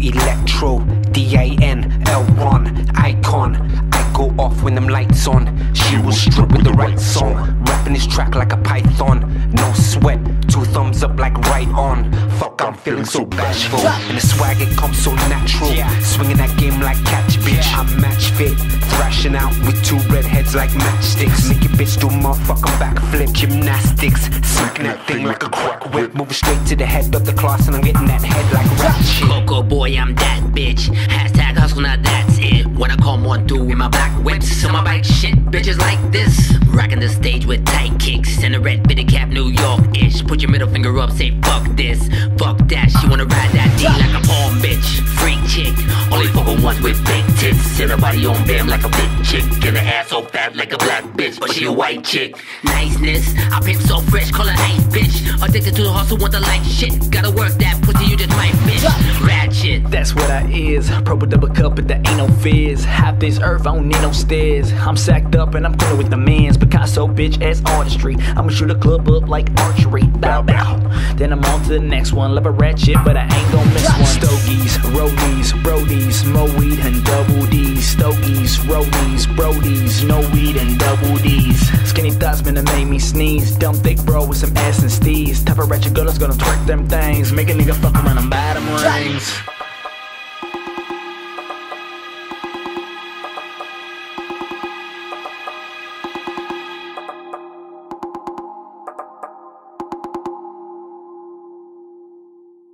electro, DINL1, icon. I go off when them lights on. She was stripped with the right song, rapping this track like a python. No sweat, 2 thumbs up like right on. Fuck, I'm feeling so bashful, and the swag it comes so natural. Swinging that game like catch, bitch. I'm match fit, thrashing out with 2 redheads like matchsticks. Make your bitch do motherfucking backflip, gymnastics. Smacking that thing like a crack whip. Moving straight to the head of the class, and I'm getting that head like Ratchet. Coco boy, I'm that bitch. Hashtag hustle, now that's it. When I come on through in my black whips, on my bike shit, bitches like this. Rocking the stage with tight kicks and a red fitted cap, New York-ish. Put your middle finger up, say fuck this, fuck that. She wanna ride that D like a palm bitch. Freak chick, only fuckin' ones with big tits. Sit her body on bam like a big chick. Get her ass so fat like a black bitch, but she a white chick. Niceness, I pimp so fresh, call her ice bitch. Addicted to the hustle, want the light shit. Gotta work that pussy, you just might bitch. Ratchet, that's what I is. Purple double cup, but there ain't no fizz. Half this earth, I don't need no stairs. I'm sacked up and I'm cool with the mans. Picasso bitch ass artistry. I'ma shoot a club up like archery. Bow bow. Then I'm on to the next one. Love a ratchet, but I ain't gon' miss one. Stogies, rollies, brodies, more weed and double D's. Stogies, rollies, brodies, no weed and double D's. Skinny thoughts, man, that made me sneeze. Dumb thick bro with some ass and steez. Type of ratchet girl that's gonna twerk them things. Make a nigga fuck around and buy them rings.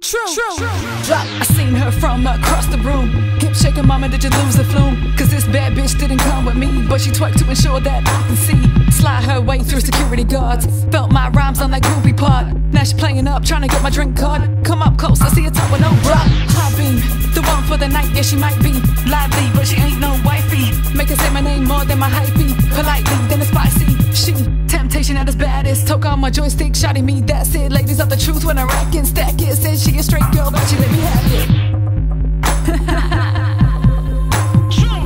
True. I seen her from across the room. Kept shaking, mama, did you lose the flume? Cause this bad bitch didn't come with me, but she twerked to ensure that I can see. Slide her way through security guards. Felt my rhymes on that groovy part. Now she playing up, trying to get my drink card. Come up close, I see a top with no bra. High beam, the one for the night, yeah she might be lively, but she ain't no wifey. Make her say my name more than my hypey. Politely, then it's spicy. She temptation at its baddest. Toke on my joystick, shotty me, that's it. Ladies of the truth when I rack and stack it. Said she a straight girl, but she let me have it. Not true.